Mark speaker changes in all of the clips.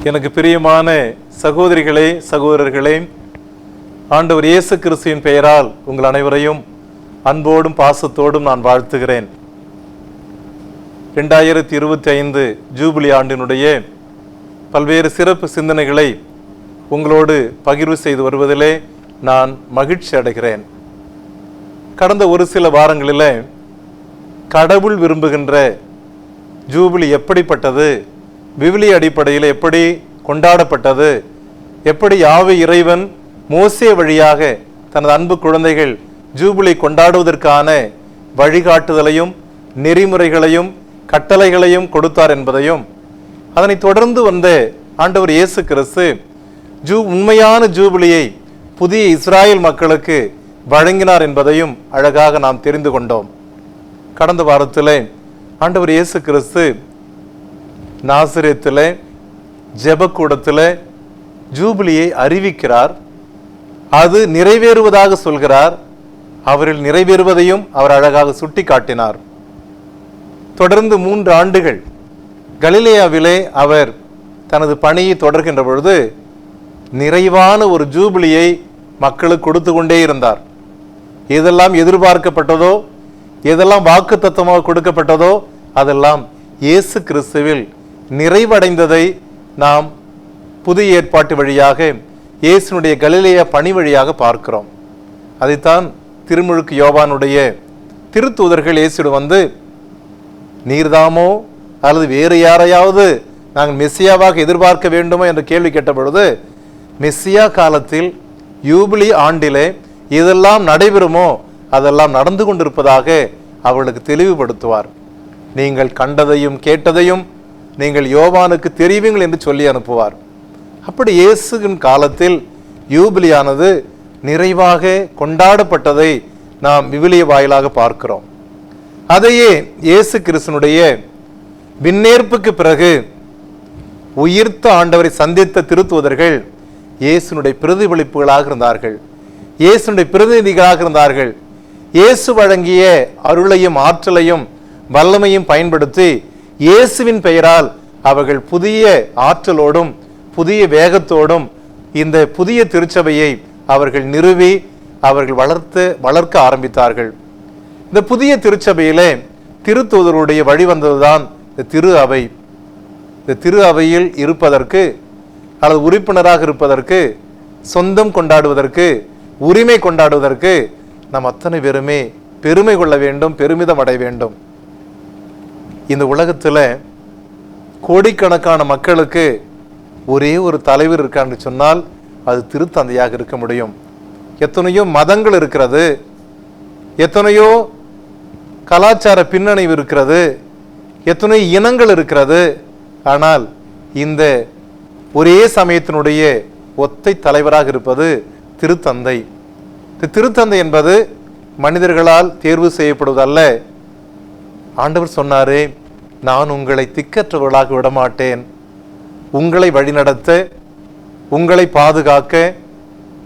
Speaker 1: எனக்கு பிரியமான சகோதரிகளே, சகோதரர்களே, ஆண்டவர் இயேசு கிறிஸ்துவின் பெயரால் உங்கள் அனைவரையும் அன்போடும் பாசத்தோடும் நான் வாழ்த்துகிறேன். 2025 ஜூபிலி ஆண்டினுடைய பல்வேறு சிறப்பு சிந்தனைகளை உங்களோடு பகிர்வு செய்து வருவதிலே நான் மகிழ்ச்சி அடைகிறேன். கடந்த ஒரு சில வாரங்களில் கடவுள் விரும்புகின்ற ஜூபிலி எப்படிப்பட்டது, விவிலிய அடிப்படையில் எப்படி கொண்டாடப்பட்டது, எப்படி யாவே இறைவன் மோசே வழியாக தனது அன்பு குழந்தைகள் ஜூபிலி கொண்டாடுவதற்கான வழிகாட்டுதலையும் நெறிமுறைகளையும் கட்டளைகளையும் கொடுத்தார் என்பதையும், அதனை தொடர்ந்து வந்த ஆண்டவர் இயேசு கிறிஸ்து உண்மையான ஜூபிலியை புதிய இஸ்ராயல் மக்களுக்கு வழங்கினார் என்பதையும் அழகாக நாம் தெரிந்து கொண்டோம். கடந்த வாரத்தில் ஆண்டவர் இயேசு கிறிஸ்து நாசரேத்தில் ஜெபக்கூடத்தில் ஜூபிலியை அறிவிக்கிறார். அது நிறைவேறுவதாக சொல்கிறார். அவரில் நிறைவேறுவதையும் அவர் அழகாக சுட்டி காட்டினார். தொடர்ந்து 3 ஆண்டுகள் கலிலேயாவிலே அவர் தனது பணியை தொடர்கின்ற பொழுது நிறைவான ஒரு ஜூபிலியை மக்களுக்கு கொடுத்து கொண்டே இருந்தார். எதெல்லாம் எதிர்பார்க்கப்பட்டதோ, எதெல்லாம் வாக்கு தத்தமாக கொடுக்கப்பட்டதோ அதெல்லாம் இயேசு கிறிஸ்துவில் நிறைவடைந்ததை நாம் புதிய ஏற்பாட்டு வழியாக இயேசுனுடைய கலிலேயா பணி வழியாக பார்க்கிறோம். அதைத்தான் திருமுழுக்கு யோவானுடைய திருத்தூதர்கள் இயேசுடன் வந்து, நீர்தாமோ அல்லது வேறு யாரையாவது நாங்கள் மெஸ்ஸியாவாக எதிர்பார்க்க வேண்டுமோ என்ற கேள்வி கேட்ட பொழுது, மெஸ்ஸியா காலத்தில் யூபிலி ஆண்டிலே இதெல்லாம் நடைபெறுமோ அதெல்லாம் நடந்து கொண்டிருப்பதாக அவர்களுக்கு தெளிவுபடுத்துவார். நீங்கள் கண்டதையும் கேட்டதையும் நீங்கள் யோவானுக்கு தெரிவிங்கள் என்று சொல்லி அனுப்புவார். அப்படி இயேசுவின் காலத்தில் யூபிலியானது நிறைவாக கொண்டாடப்பட்டதை நாம் விவிலிய வாயிலாக பார்க்கிறோம். அதையே இயேசு கிறிஸ்துனுடைய விண்ணேற்புக்கு பிறகு உயிர்த்த ஆண்டவரை சந்தித்த திருத்தூதர்கள் இயேசுனுடைய பிரதிபலிப்புகளாக இருந்தார்கள், இயேசுனுடைய பிரதிநிதிகளாக இருந்தார்கள். இயேசு வழங்கிய அருளையும் ஆற்றலையும் வல்லமையும் பயன்படுத்தி இயேசுவின் பெயரால் அவர்கள் புதிய ஆற்றலோடும் புதிய வேகத்தோடும் இந்த புதிய திருச்சபையை அவர்கள் நிறுவி அவர்கள் வளர்க்க ஆரம்பித்தார்கள். இந்த புதிய திருச்சபையிலே திருத்தூதருடைய வழிவந்ததுதான் இந்த திரு அவை. இந்த திரு அவையில் இருப்பதற்கு அல்லது உறுப்பினராக இருப்பதற்கு, சொந்தம் கொண்டாடுவதற்கு, உரிமை கொண்டாடுவதற்கு நாம் அத்தனை பேருமே பெருமை கொள்ள வேண்டும், பெருமிதம் அடைய வேண்டும். இந்த உலகத்தில் கோடிக்கணக்கான மக்களுக்கு ஒரே ஒரு தலைவர் இருக்கான்னு சொன்னால் அது திருத்தந்தையாக இருக்க முடியும். எத்தனையோ மதங்கள் இருக்கிறது, எத்தனையோ கலாச்சார பின்னணிவு இருக்கிறது, எத்தனையோ இனங்கள் இருக்கிறது. ஆனால் இந்த ஒரே சமயத்தினுடைய ஒத்தை தலைவராக இருப்பது திருத்தந்தை. இந்த திருத்தந்தை என்பது மனிதர்களால் தேர்வு செய்யப்படுவதல்ல. ஆண்டவர் சொன்னாரே, நான் உங்களை திக்கற்றவர்களாக விடமாட்டேன், உங்களை வழிநடத்த, உங்களை பாதுகாக்க,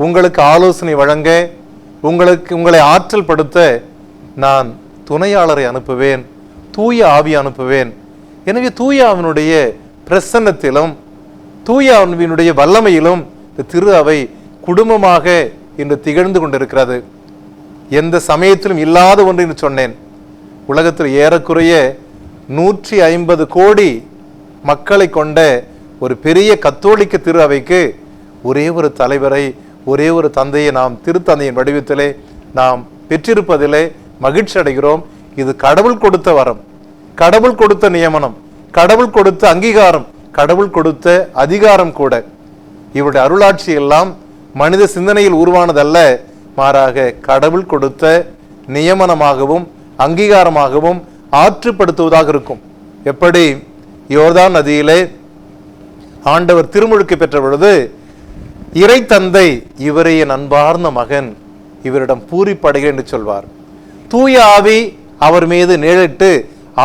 Speaker 1: உங்களுக்கு ஆலோசனை வழங்க, உங்களை ஆற்றல் படுத்த நான் துணையாளரை அனுப்புவேன், தூய ஆவி அனுப்புவேன். எனவே தூய ஆவியினுடைய பிரசன்னத்திலும் தூய ஆவியினுடைய வல்லமையிலும் இந்த திரு அவை குடும்பமாக இன்று திகழ்ந்து கொண்டிருக்கிறது. எந்த சமயத்திலும் இல்லாத ஒன்று என்று சொன்னேன். உலகத்தில் ஏறக்குறைய 150 கோடி மக்களை கொண்ட ஒரு பெரிய கத்தோலிக்க திரு அவைக்கு ஒரே ஒரு தலைவரை, ஒரே ஒரு தந்தையை நாம் திருத்தந்தையின் வடிவத்திலே நாம் பெற்றிருப்பதிலே மகிழ்ச்சி அடைகிறோம். இது கடவுள் கொடுத்த வரம், கடவுள் கொடுத்த நியமனம், கடவுள் கொடுத்த அங்கீகாரம், கடவுள் கொடுத்த அதிகாரம் கூட. இவருடைய அருளாட்சி எல்லாம் மனித சிந்தனையில் உருவானதல்ல, மாறாக கடவுள் கொடுத்த நியமனமாகவும் அங்கீகாரமாகவும் ஆற்றுப்படுத்துவதாக இருக்கும். எப்படி யோர்தான் நதியிலே ஆண்டவர் திருமுழுக்கு பெற்ற பொழுது இறை தந்தை, இவரே என் அன்பார்ந்த மகன், இவரிடம் பூரிப்படைகள் என்று சொல்வார். தூய ஆவி அவர் மீது நிழலிட்டு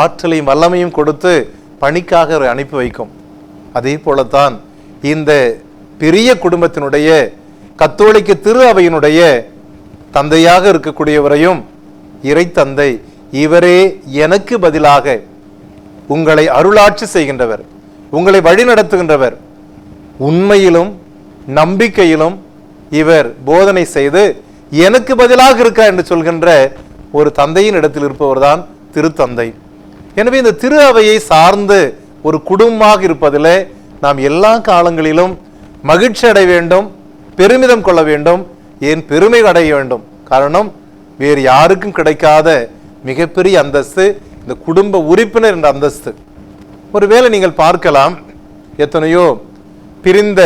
Speaker 1: ஆற்றலையும் வல்லமையும் கொடுத்து பணிக்காக அவரை அனுப்பி வைக்கும். அதே போலத்தான் இந்த பெரிய குடும்பத்தினுடைய கத்தோலிக்க திரு அவையினுடைய தந்தையாக இருக்கக்கூடியவரையும் இறை தந்தை, இவரே எனக்கு பதிலாக உங்களை அருளாட்சி செய்கின்றவர், உங்களை வழி நடத்துகின்றவர், உண்மையிலும் நம்பிக்கையிலும் இவர் போதனை செய்து எனக்கு பதிலாக இருக்கிறார் என்று சொல்கின்ற ஒரு தந்தையின் இடத்தில் இருப்பவர் தான் திருத்தந்தை. எனவே இந்த திரு அவையை சார்ந்து ஒரு குடும்பமாக இருப்பதிலே நாம் எல்லா காலங்களிலும் மகிழ்ச்சி அடைய வேண்டும், பெருமிதம் கொள்ள வேண்டும், ஏன் பெருமை அடைய வேண்டும். காரணம், வேறு யாருக்கும் கிடைக்காத மிகப்பெரிய அந்தஸ்து இந்த குடும்ப உறுப்பினர் என்ற அந்தஸ்து. ஒருவேளை நீங்கள் பார்க்கலாம், எத்தனையோ பிரிந்த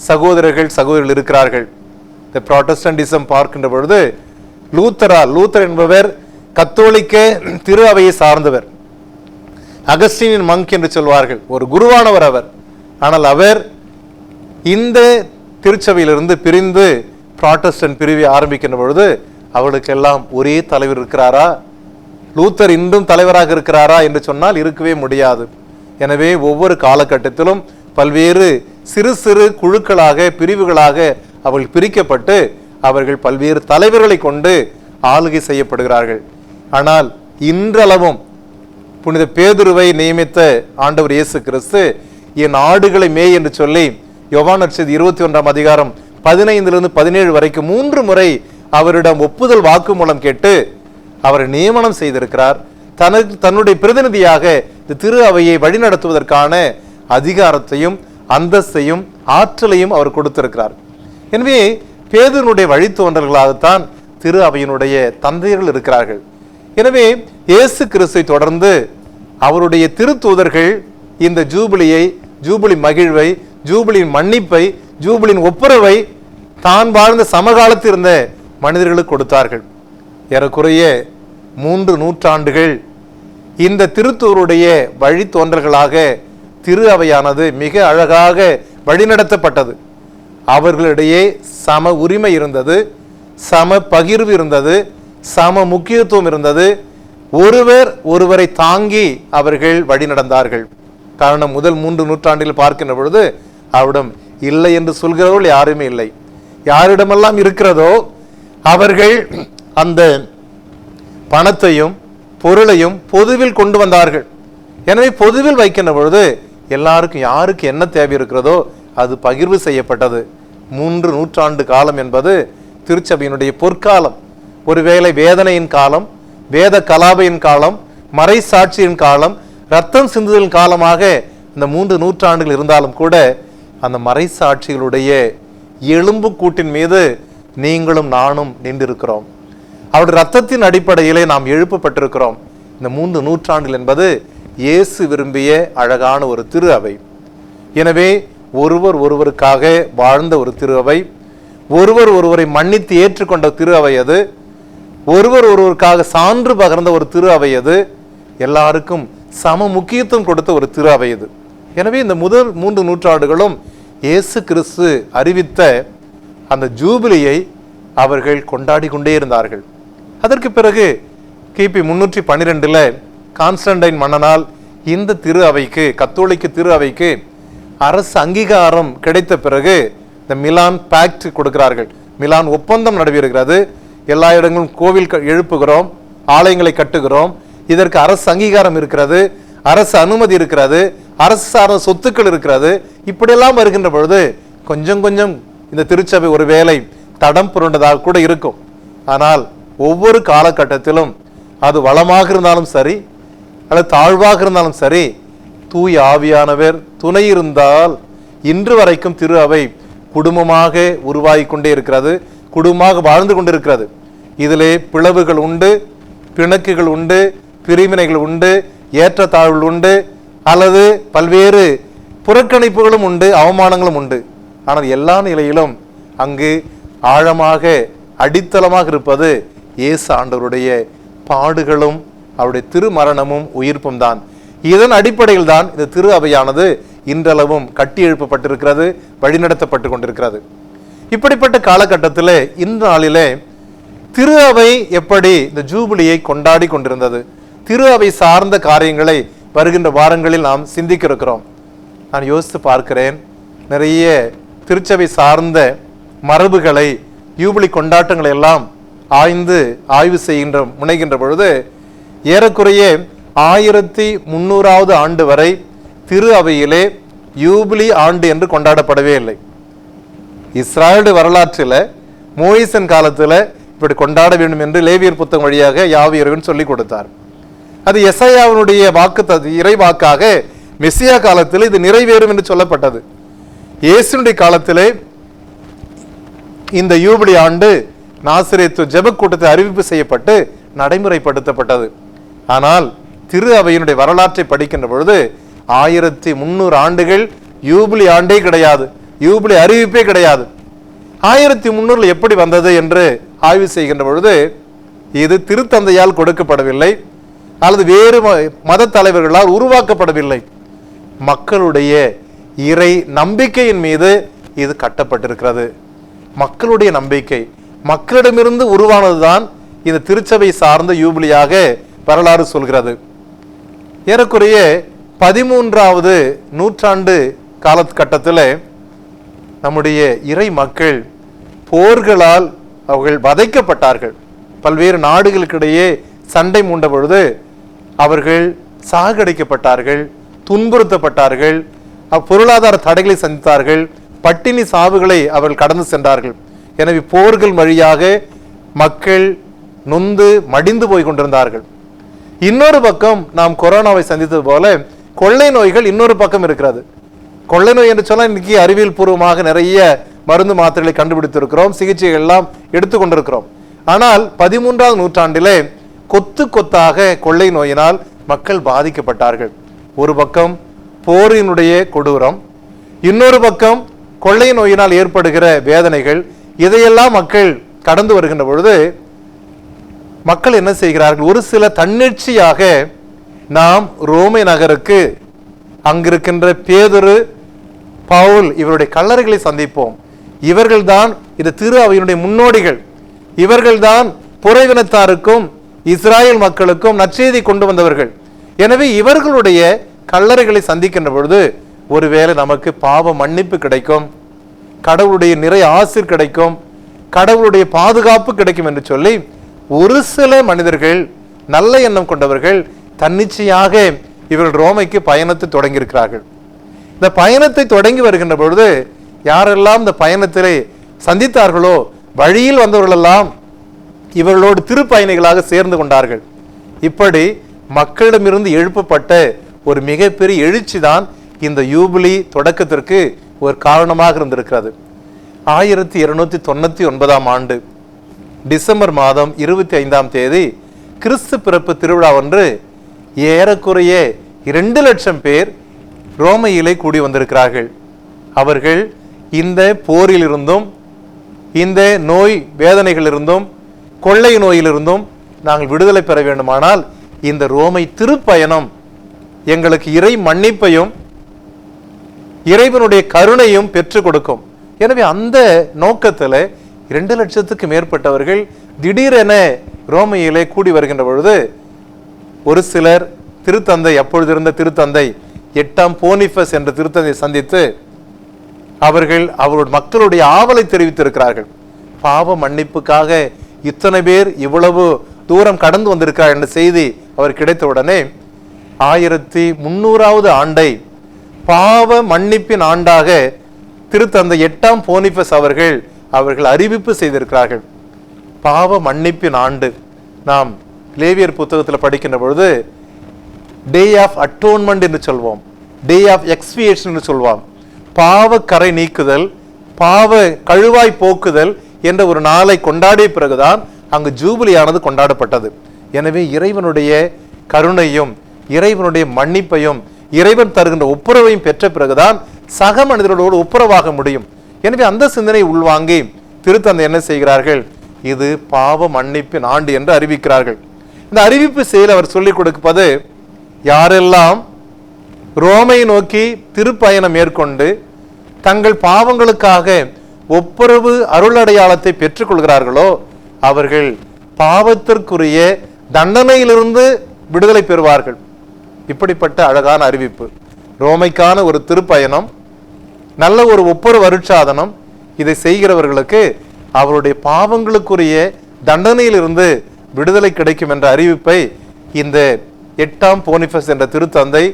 Speaker 1: சகோதரர்கள் இருக்கிறார்கள். இந்த புராட்டஸ்டன்டிசம் பார்க்கின்ற பொழுது லூத்தர் என்பவர் கத்தோலிக்க திரு அவையை சார்ந்தவர். அகஸ்டினியன் மங்க் என்று சொல்வார்கள், ஒரு குருவானவர் அவர். ஆனால் அவர் இந்த திருச்சபையிலிருந்து பிரிந்து புராட்டஸ்டன்ட் பிரிவை ஆரம்பிக்கின்ற பொழுது அவர்களுக்கெல்லாம் ஒரே தலைவர் இருக்கிறாரா, லூத்தர் இன்றும் தலைவராக இருக்கிறாரா என்று சொன்னால் இருக்கவே முடியாது. எனவே ஒவ்வொரு காலகட்டத்திலும் பல்வேறு சிறு சிறு குழுக்களாக பிரிவுகளாக அவர்கள் பிரிக்கப்பட்டு அவர்கள் பல்வேறு தலைவர்களை கொண்டு ஆளுகை செய்யப்படுகிறார்கள். ஆனால் இன்றளவும் புனித பேதுருவை நியமித்த ஆண்டவர் இயேசு கிறிஸ்து என் ஆடுகளை மேய் என்று சொல்லி யோவான் நற்செய்தி 21ஆம் அதிகாரம் 15 17 வரைக்கும் 3 முறை அவரிடம் ஒப்புதல் வாக்குமூலம் கேட்டு அவரை நியமனம் செய்திருக்கிறார். தன்னுடைய பிரதிநிதியாக இந்த திரு அவையை வழிநடத்துவதற்கான அதிகாரத்தையும் அந்தஸ்தையும் ஆற்றலையும் அவர் கொடுத்திருக்கிறார். எனவே பேதுருனுடைய வழித்தோன்றல்களாகத்தான் திரு அவையினுடைய தந்தையர்கள் இருக்கிறார்கள். எனவே இயேசு கிறிஸ்துவை தொடர்ந்து அவருடைய திருத்தூதர்கள் இந்த ஜூபிலி மகிழ்வை, ஜூபிலியின் மன்னிப்பை, ஜூபிலியின் ஒப்புரவை தான் வாழ்ந்த சமகாலத்தில் இருந்த மனிதர்களுக்கு கொடுத்தார்கள். ஏறக்குறைய 3 நூற்றாண்டுகள் இந்த திருத்தூருடைய வழித்தோன்றல்களாக திரு அவையானது மிக அழகாக வழிநடத்தப்பட்டது. அவர்களிடையே சம உரிமை இருந்தது, சம பகிர்வு இருந்தது, சம முக்கியத்துவம் இருந்தது. ஒருவரை தாங்கி அவர்கள் வழி நடந்தார்கள். காரணம், முதல் 3 நூற்றாண்டில் பார்க்கின்ற பொழுது அவரிடம் இல்லை என்று சொல்கிறவர்கள் யாருமே இல்லை. யாரிடமெல்லாம் இருக்கிறதோ அவர்கள் அந்த பணத்தையும் பொருளையும் பொதுவில் கொண்டு வந்தார்கள். எனவே பொதுவில் வைக்கின்ற பொழுது எல்லாருக்கும் யாருக்கு என்ன தேவை இருக்கிறதோ அது பகிர்வு செய்யப்பட்டது. 3 நூற்றாண்டு காலம் என்பது திருச்சபையினுடைய பொற்காலம். ஒருவேளை வேதனையின் காலம், வேத கலாபையின் காலம், மறை சாட்சியின் காலம், ரத்தம் சிந்துதலின் காலமாக இந்த 3 நூற்றாண்டுகள் இருந்தாலும் கூட அந்த மறை சாட்சிகளுடைய எலும்பு கூட்டின் மீது நீங்களும் நானும் நின்றிருக்கிறோம். அவருடைய ரத்தத்தின் அடிப்படையிலே நாம் எழுப்பப்பட்டிருக்கிறோம். இந்த 3 நூற்றாண்டுகள் என்பது இயேசு விரும்பிய அழகான ஒரு திரு அவை. எனவே ஒருவருக்காக வாழ்ந்த ஒரு திரு அவை, ஒருவரை மன்னித்து ஏற்றுக்கொண்ட திரு அவை அது, ஒருவருக்காக சான்று பகர்ந்த ஒரு திரு அவை அது, எல்லாருக்கும் சம முக்கியத்துவம் கொடுத்த ஒரு திரு அவை இது. எனவே இந்த முதல் 3 நூற்றாண்டுகளும் இயேசு கிறிஸ்து அறிவித்த அந்த ஜூபிலியை அவர்கள் கொண்டாடி கொண்டே இருந்தார்கள். அதற்கு பிறகு கிபி 312 கான்ஸ்டன்டைன் மன்னனால் இந்த திரு அவைக்கு, கத்தோலிக்க திரு அவைக்கு அரசு அங்கீகாரம் கிடைத்த பிறகு இந்த மிலான் பேக்ட் கொடுக்கிறார்கள். மிலான் ஒப்பந்தம் நடைபெறுகிறது. எல்லா இடங்களும் கோவில் எழுப்புகிறோம், ஆலயங்களை கட்டுகிறோம், இதற்கு அரசு அங்கீகாரம் இருக்கிறது, அரசு அனுமதி இருக்கிறது, அரசு சார்ந்த சொத்துக்கள் இருக்கிறது. இப்படியெல்லாம் வருகின்ற பொழுது கொஞ்சம் கொஞ்சம் இந்த திருச்சபை ஒருவேளை தடம் புரண்டதாக கூட இருக்கும். ஆனால் ஒவ்வொரு காலகட்டத்திலும் அது வளமாக இருந்தாலும் சரி அல்லது தாழ்வாக இருந்தாலும் சரி, தூய ஆவியானவர் துணை இருந்தால் இன்று வரைக்கும் திரு அவை குடும்பமாக உருவாகி கொண்டே இருக்கிறது, குடும்பமாக வாழ்ந்து கொண்டிருக்கிறது. இதிலே பிளவுகள் உண்டு, பிணக்குகள் உண்டு, பிரிவினைகள் உண்டு, ஏற்றத்தாழ்வுகள் உண்டு, அல்லது பல்வேறு புறக்கணிப்புகளும் உண்டு, அவமானங்களும் உண்டு. ஆனால் எல்லா நிலையிலும் அங்கு ஆழமாக அடித்தளமாக இருப்பது இயேசு ஆண்டவருடைய பாடுகளும் அவருடைய திருமரணமும் உயிர்ப்பும் தான். இதன் அடிப்படையில் தான் இந்த திரு அவையானது இன்றளவும் கட்டி எழுப்பப்பட்டிருக்கிறது, வழிநடத்தப்பட்டு கொண்டிருக்கிறது. இப்படிப்பட்ட காலகட்டத்தில் இந்த நாளிலே திரு அவை எப்படி இந்த ஜூபிலியை கொண்டாடி கொண்டிருந்தது, திரு அவை சார்ந்த காரியங்களை வருகின்ற வாரங்களில் நாம் சிந்திக்க இருக்கிறோம். நான் யோசித்து பார்க்கிறேன், நிறைய திருச்சபை சார்ந்த மரபுகளை, யூபிலி கொண்டாட்டங்களை எல்லாம் ஆய்வு முனைகின்ற பொழுது ஏறக்குறைய 1300வது ஆண்டு வரை திரு அவையிலே யூபிலி ஆண்டு என்று கொண்டாடப்படவே இல்லை. இஸ்ராயேல் வரலாற்றில் மோயிசன் காலத்தில் இப்படி கொண்டாட வேண்டும் என்று லேவியர் புத்தகம் வழியாக யாவே இறைவன் சொல்லிக் கொடுத்தார். அது எசாயாவினுடைய வாக்கு இறை வாக்காக மெசியா காலத்தில் இது நிறைவேறும் என்று சொல்லப்பட்டது. இயேசுனுடைய காலத்திலே இந்த யூபிலி ஆண்டு நாசரேத்து ஜெப கூட்டத்தை அறிவிப்பு செய்யப்பட்டு நடைமுறைப்படுத்தப்பட்டது. ஆனால் திரு அவையினுடைய வரலாற்றை படிக்கின்ற பொழுது 1300 ஆண்டுகள் யூபிலி ஆண்டே கிடையாது, யூபிலி அறிவிப்பே கிடையாது. 1300 எப்படி வந்தது என்று ஆய்வு செய்கின்ற பொழுது இது திருத்தந்தையால் கொடுக்கப்படவில்லை, அல்லது வேறு மத தலைவர்களால் உருவாக்கப்படவில்லை. மக்களுடைய இறை நம்பிக்கையின் மீது இது கட்டப்பட்டிருக்கிறது. மக்களுடைய நம்பிக்கை, மக்களிடமிருந்து உருவானதுதான் இந்த திருச்சபை சார்ந்த யூபிலியாக வரலாறு சொல்கிறது. ஏறக்குறைய 13வது நூற்றாண்டு காலகட்டத்தில் நம்முடைய இறை மக்கள் போர்களால் அவர்கள் வதைக்கப்பட்டார்கள். பல்வேறு நாடுகளுக்கிடையே சண்டை மூண்ட பொழுது அவர்கள் சாகடிக்கப்பட்டார்கள், துன்புறுத்தப்பட்டார்கள், பொருளாதார தடைகளை சந்தித்தார்கள், பட்டினி சாவுகளை அவர்கள் கடந்து சென்றார்கள். எனவே போர்கள் வழியாக மக்கள் நொந்து மடிந்து போய் கொண்டிருந்தார்கள். இன்னொரு பக்கம் நாம் கொரோனாவை சந்தித்தது போல கொள்ளை நோய்கள் இன்னொரு பக்கம் இருக்கிறது. கொள்ளை நோய் என்று சொன்னால் இன்னைக்கு அறிவியல் பூர்வமாக நிறைய மருந்து மாத்திரைகளை கண்டுபிடித்திருக்கிறோம், சிகிச்சைகள் எல்லாம் எடுத்துக்கொண்டிருக்கிறோம். ஆனால் 13வது நூற்றாண்டிலே கொத்து கொத்தாக கொள்ளை நோயினால் மக்கள் பாதிக்கப்பட்டார்கள். ஒரு பக்கம் போரினுடைய கொடூரம், இன்னொரு பக்கம் கொள்ளை நோயினால் ஏற்படுகிற வேதனைகள், இதையெல்லாம் மக்கள் கடந்து வருகின்ற பொழுது மக்கள் என்ன செய்கிறார்கள்? ஒரு சில தன்னிச்சையாக நாம் ரோமை நகருக்கு அங்கிருக்கின்ற பேதுரு, பவுல் இவருடைய கல்லறைகளை சந்திப்போம், இவர்கள்தான் இந்த திரு அவையினுடைய முன்னோடிகள், இவர்கள்தான் புறவினத்தாருக்கும் இஸ்ராயல் மக்களுக்கும் நற்செய்தி கொண்டு வந்தவர்கள். எனவே இவர்களுடைய கல்லறைகளை சந்திக்கின்ற பொழுது ஒருவேளை நமக்கு பாவ மன்னிப்பு கிடைக்கும், கடவுளுடைய நிறை ஆசீர் கிடைக்கும், கடவுளுடைய பாதுகாப்பு கிடைக்கும் என்று சொல்லி ஒரு சில மனிதர்கள், நல்ல எண்ணம் கொண்டவர்கள் தன்னிச்சையாக இவர்கள் ரோமைக்கு பயணத்தை தொடங்கி இருக்கிறார்கள். இந்த பயணத்தை தொடங்கி வருகின்ற பொழுது யாரெல்லாம் இந்த பயணத்திலே சந்தித்தார்களோ வழியில் வந்தவர்களெல்லாம் இவர்களோடு திருப்பயணிகளாக சேர்ந்து கொண்டார்கள். இப்படி மக்களிடமிருந்து எழுப்பப்பட்ட ஒரு மிகப்பெரிய எழுச்சி தான் இந்த யூபிலி தொடக்கத்திற்கு ஒரு காரணமாக இருந்திருக்கிறது. 1299ஆம் ஆண்டு டிசம்பர் மாதம் 25ஆம் தேதி கிறிஸ்து பிறப்பு திருவிழா ஒன்று ஏறக்குறைய 2 லட்சம் பேர் ரோமையிலே கூடி வந்திருக்கிறார்கள். அவர்கள் இந்த போரிலிருந்தும், இந்த நோய் வேதனைகளிலிருந்தும், கொள்ளை நோயிலிருந்தும் நாங்கள் விடுதலை பெற வேண்டுமானால் இந்த ரோமை திருப்பயணம் எங்களுக்கு இறை மன்னிப்பையும் இறைவனுடைய கருணையும் பெற்றுக் கொடுக்கும். எனவே அந்த நோக்கத்தில் 2 லட்சத்துக்கு மேற்பட்டவர்கள் திடீரென ரோமையிலே கூடி வருகின்ற பொழுது ஒரு சிலர் திருத்தந்தை, அப்பொழுது இருந்த திருத்தந்தை 8ஆம் போனிஃபஸ் என்ற திருத்தந்தை சந்தித்து அவருடைய மக்களுடைய ஆவலை தெரிவித்திருக்கிறார்கள். பாவ மன்னிப்புக்காக இத்தனை பேர் இவ்வளவு தூரம் கடந்து வந்திருக்கிறார் என்ற செய்தி அவர் கிடைத்தவுடனே 1300வது ஆண்டை பாவ மன்னிப்பின் ஆண்டாக திருத்தந்தை 8ஆம் போனிஃபஸ் அவர்கள் அறிவிப்பு செய்திருக்கிறார்கள். பாவ மன்னிப்பின் ஆண்டு நாம் லேவியர் புத்தகத்தில் படிக்கின்ற பொழுது டே ஆஃப் அட்டோன்மெண்ட் என்று சொல்வோம், டே ஆஃப் எக்ஸ்பியேஷன் என்று சொல்வோம். பாவ கரை நீக்குதல், பாவ கழுவாய் போக்குதல் என்ற ஒரு நாளை கொண்டாடிய பிறகுதான் அங்கு ஜூபிலியானது கொண்டாடப்பட்டது. எனவே இறைவனுடைய கருணையும் இறைவனுடைய மன்னிப்பையும் இறைவன் தருகின்ற ஒப்புரவையும் பெற்ற பிறகுதான் சக மனிதர்களோடு ஒப்புரவாக முடியும். எனவே அந்த சிந்தனை உள்வாங்கி திருத்தந்தை என்ன செய்கிறார்கள்? இது பாவ மன்னிப்பின் ஆண்டு என்று அறிவிக்கிறார்கள். இந்த அறிவிப்பு செயல் அவர் சொல்லிக் கொடுப்பது, யாரெல்லாம் ரோமை நோக்கி திருப்பயணம் மேற்கொண்டு தங்கள் பாவங்களுக்காக ஒப்புரவு அருளடையாளத்தை பெற்றுக் கொள்கிறார்களோ அவர்கள் பாவத்திற்குரிய தண்டனையிலிருந்து விடுதலை பெறுவார்கள். இப்படிப்பட்ட அழகான அறிவிப்பு. ரோமைக்கான ஒரு திருப்பயணம், நல்ல ஒரு ஒப்புரவு அருட்சாதனம், இதை செய்கிறவர்களுக்கு அவருடைய பாவங்களுக்குரிய தண்டனையிலிருந்து விடுதலை கிடைக்கும் என்ற அறிவிப்பை இந்த 8ஆம் போனிஃபஸ் என்ற திருத்தந்தை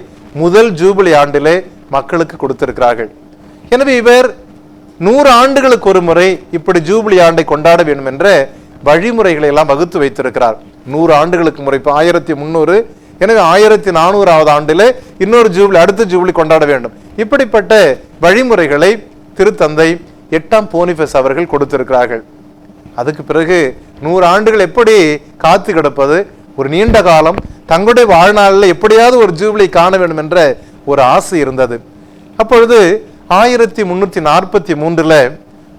Speaker 1: முதல் ஜூபிலி ஆண்டிலே மக்களுக்கு கொடுத்திருக்கிறார்கள். எனவே இவர் 100 ஆண்டுகளுக்கு ஒரு முறை இப்படி ஜூபிலி ஆண்டை கொண்டாட வேண்டும் என்ற வழிமுறைகளை எல்லாம் வகுத்து வைத்திருக்கிறார். 100 ஆண்டுகளுக்கு முறை, இப்போ 1300, எனவே 1400வது ஆண்டிலே இன்னொரு ஜூபிலி, அடுத்த ஜூபிலி கொண்டாட வேண்டும். இப்படிப்பட்ட வழிமுறைகளை திருத்தந்தை 8ஆம் போனிஃபஸ் அவர்கள் கொடுத்திருக்கிறார்கள். அதுக்கு பிறகு 100 ஆண்டுகள் எப்படி காத்து கிடப்பது, ஒரு நீண்ட காலம் தங்களுடைய வாழ்நாளில் எப்படியாவது ஒரு ஜூபிலி காண வேண்டும் என்ற ஒரு ஆசை இருந்தது. அப்பொழுது 1343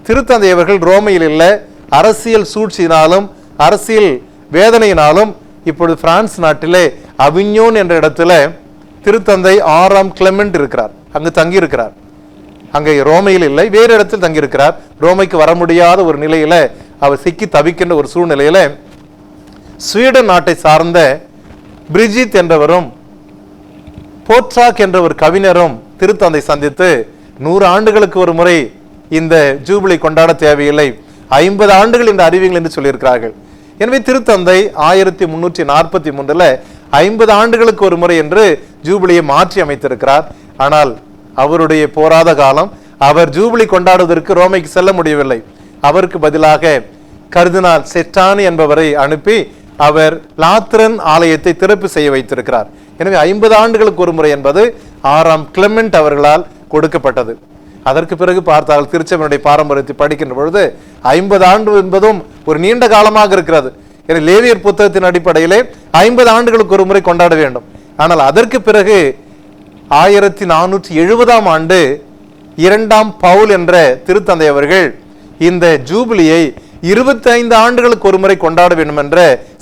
Speaker 1: திருத்தந்தை அவர்கள் ரோமையில் இல்லை, அரசியல் சூழ்ச்சியினாலும் அரசியல் வேதனையினாலும் இப்பொழுது பிரான்ஸ் நாட்டிலே அவிஞோன் என்ற இடத்துல திருத்தந்தை 6ஆம் கிளெமெண்ட் இருக்கிறார், அங்கு தங்கி இருக்கிறார். அங்கே ரோமையில் இல்லை, வேறு இடத்தில் தங்கியிருக்கிறார். ரோமைக்கு வர முடியாத ஒரு நிலையில அவர் சிக்கி தவிக்கின்ற ஒரு சூழ்நிலையில ஸ்வீடன் நாட்டை சார்ந்த பிரிஜித் என்றவரும் போட்ராக் என்ற ஒரு கவிஞரும் திருத்தந்தை சந்தித்து 100 ஆண்டுகளுக்கு ஒரு முறை இந்த ஜூபிலி கொண்டாட தேவையில்லை, 50 ஆண்டுகள் என்று அறிவிங்கள் என்று சொல்லியிருக்கிறார்கள். எனவே திருத்தந்தை 1343 50 ஆண்டுகளுக்கு ஒரு முறை என்று ஜூபிலியை மாற்றி அமைத்திருக்கிறார். ஆனால் அவருடைய போராத காலம், அவர் ஜூபிலி கொண்டாடுவதற்கு ரோமைக்கு செல்ல முடியவில்லை. அவருக்கு பதிலாக கர்தினால் செட்டானி என்பவரை அனுப்பி அவர் லாத்திரன் ஆலயத்தை திறப்பு செய்ய வைத்திருக்கிறார். எனவே 50 ஆண்டுகளுக்கு ஒரு முறை என்பது 6ஆம் கிளெமெண்ட் அவர்களால் கொடுக்கப்பட்டது. அதற்கு பிறகு பார்த்தால் திருச்சபையினுடைய பாரம்பரியத்தை படிக்கின்ற பொழுது 50 ஆண்டு என்பதும் ஒரு நீண்ட காலமாக இருக்கிறது. எனவே லேவியர் புத்தகத்தின் அடிப்படையிலே 50 ஆண்டுகளுக்கு ஒரு முறை கொண்டாட வேண்டும். ஆனால் அதற்கு பிறகு 1470ஆம் ஆண்டு 2ஆம் பவுல் என்ற திருத்தந்தை அவர்கள் இந்த ஜூபிலியை 25 ஆண்டுகளுக்கு ஒரு முறை கொண்டாட வேண்டும் என்ற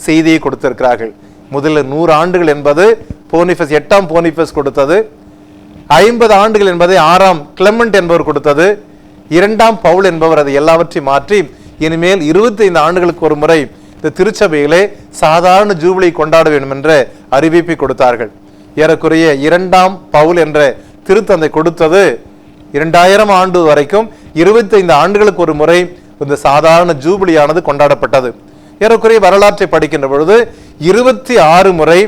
Speaker 1: செய்தியை கொடுத்திருக்கிறார்கள். முதல்ல 100 ஆண்டுகள் என்பது போனிஃபஸ் 8ஆம் போனிஃபஸ் கொடுத்தது, 50 ஆண்டுகள் என்பதை 6ஆம் கிளெமெண்ட் என்பவர் கொடுத்தது, 2ஆம் பவுல் என்பவர் அதை எல்லாவற்றையும் மாற்றி இனிமேல் 25 ஆண்டுகளுக்கு ஒரு முறை இந்த திருச்சபையிலே சாதாரண ஜூபிலி கொண்டாட வேண்டும் என்ற அறிவிப்பை கொடுத்தார்கள். ஏறக்குறைய 2ஆம் பவுல் என்ற திருத்தந்தை கொடுத்தது 2000 ஆண்டு வரைக்கும் 25 ஆண்டுகளுக்கு ஒரு முறை இந்த சாதாரண ஜூபிலியானது கொண்டாடப்பட்டது. ஏறக்குறைய வரலாற்றை படிக்கின்ற பொழுது 26 முறை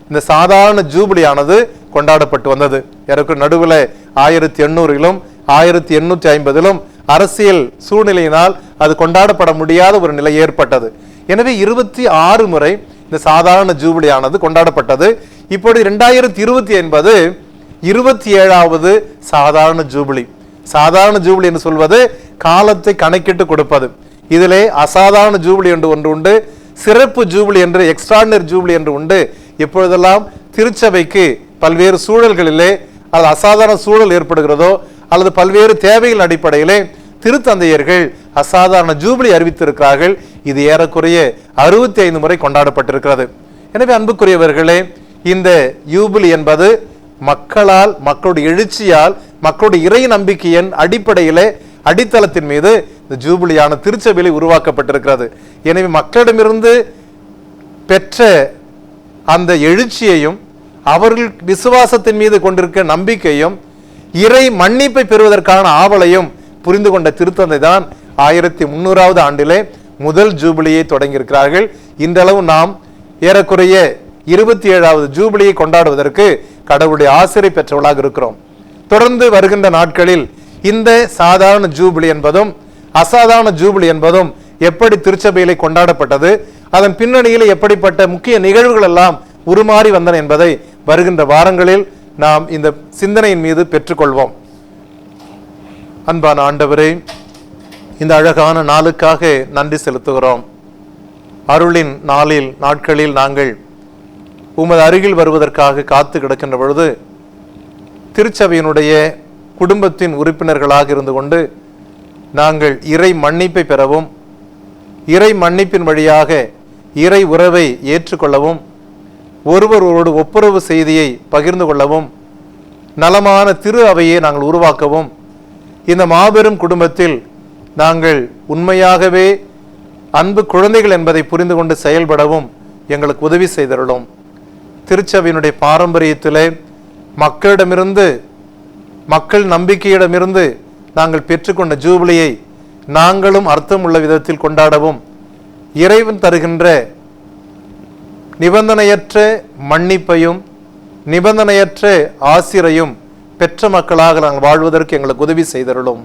Speaker 1: இந்த சாதாரண ஜூபிலியானது கொண்டாடப்பட்டு வந்தது. ஏறக்குறைய நடுவில் 1800 1850 அரசியல் சூழ்நிலையினால் அது கொண்டாடப்பட முடியாத ஒரு நிலை ஏற்பட்டது. எனவே 26 முறை இந்த சாதாரண ஜூபிலியானது கொண்டாடப்பட்டது. இப்பொழுது 2020 27வது சாதாரண ஜூபிலி. சாதாரண ஜூபிலி என்று சொல்வது காலத்தை கணக்கிட்டு கொடுப்பது. இதிலே அசாதாரண ஜூபிலி என்று ஒன்று உண்டு, சிறப்பு ஜூபிலி என்று, எக்ஸ்ட்ராடினரி ஜூபிலி என்று உண்டு. எப்பொழுதெல்லாம் திருச்சபைக்கு பல்வேறு சூழல்களிலே அது அசாதாரண சூழல் ஏற்படுகிறதோ அல்லது பல்வேறு தேவைகள் அடிப்படையிலே திருத்தந்தையர்கள் அசாதாரண ஜூபிலி அறிவித்திருக்கிறார்கள். இது ஏறக்குறைய 65 முறை கொண்டாடப்பட்டிருக்கிறது. எனவே அன்புக்குரியவர்களே, இந்த யூபிலி என்பது மக்களால், மக்களுடைய எழுச்சியால், மக்களுடைய இறை நம்பிக்கையின் அடிப்படையிலே அடித்தளத்தின் மீது இந்த ஜூபிலியான திருச்சபையிலே உருவாக்கப்பட்டிருக்கிறது. எனவே மக்களிடமிருந்து பெற்ற அந்த எழுச்சியையும் அவர்கள் விசுவாசத்தின் மீது கொண்டிருக்க நம்பிக்கையும் இறை மன்னிப்பை பெறுவதற்கான ஆவலையும் புரிந்து கொண்ட திருத்தந்தை தான் 1300வது ஆண்டிலே முதல் ஜூபிலியை தொடங்கியிருக்கிறார்கள். இன்றளவு நாம் ஏறக்குறைய 27வது ஜூபிலியை கொண்டாடுவதற்கு கடவுளுடைய ஆசிரியை பெற்றவர்களாக இருக்கிறோம். தொடர்ந்து வருகின்ற நாட்களில் இந்த சாதாரண ஜூபிலி என்பதும் அசாதாரண ஜூபிலி என்பதும் எப்படி திருச்சபையிலே கொண்டாடப்பட்டது, அதன் பின்னணியில் எப்படிப்பட்ட முக்கிய நிகழ்வுகள் எல்லாம் உருமாறி வந்தன என்பதை வருகின்ற வாரங்களில் நாம் இந்த சிந்தனையின் மீது பெற்றுக்கொள்வோம். அன்பான ஆண்டவரே, இந்த அழகான நாளுக்காக நன்றி செலுத்துகிறோம். அருளின் நாட்களில் நாங்கள் உமது அருகில் வருவதற்காக காத்து கிடக்கின்ற பொழுது திருச்சபையினுடைய குடும்பத்தின் உறுப்பினர்களாக இருந்து கொண்டு நாங்கள் இறை மன்னிப்பை பெறவும், இறை மன்னிப்பின் வழியாக இறை உறவை ஏற்றுக்கொள்ளவும், ஒருவரோடு ஒப்புரவு செய்தியை பகிர்ந்து கொள்ளவும், நலமான திரு அவையை நாங்கள் உருவாக்கவும், இந்த மாபெரும் குடும்பத்தில் நாங்கள் உண்மையாகவே அன்பு குழந்தைகள் என்பதை புரிந்து கொண்டு செயல்படவும் எங்களுக்கு உதவி செய்தருளும். திருச்சபையினுடைய பாரம்பரியத்திலே மக்களிடமிருந்து, மக்கள் நம்பிக்கையிடமிருந்து நாங்கள் பெற்றுக்கொண்ட ஜூபிலியை நாங்களும் அர்த்தமுள்ள விதத்தில் கொண்டாடவும், இறைவன் தருகின்ற நிபந்தனையற்ற மன்னிப்பையும் நிபந்தனையற்ற ஆசிரையும் பெற்ற மக்களாக நாங்கள் வாழ்வதற்கு எங்களுக்கு உதவி செய்தருளும்.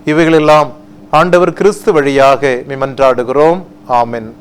Speaker 1: இவைகளெல்லாம் ஆண்டவர் கிறிஸ்து வழியாக மன்றாடுகிறோம். ஆமென்.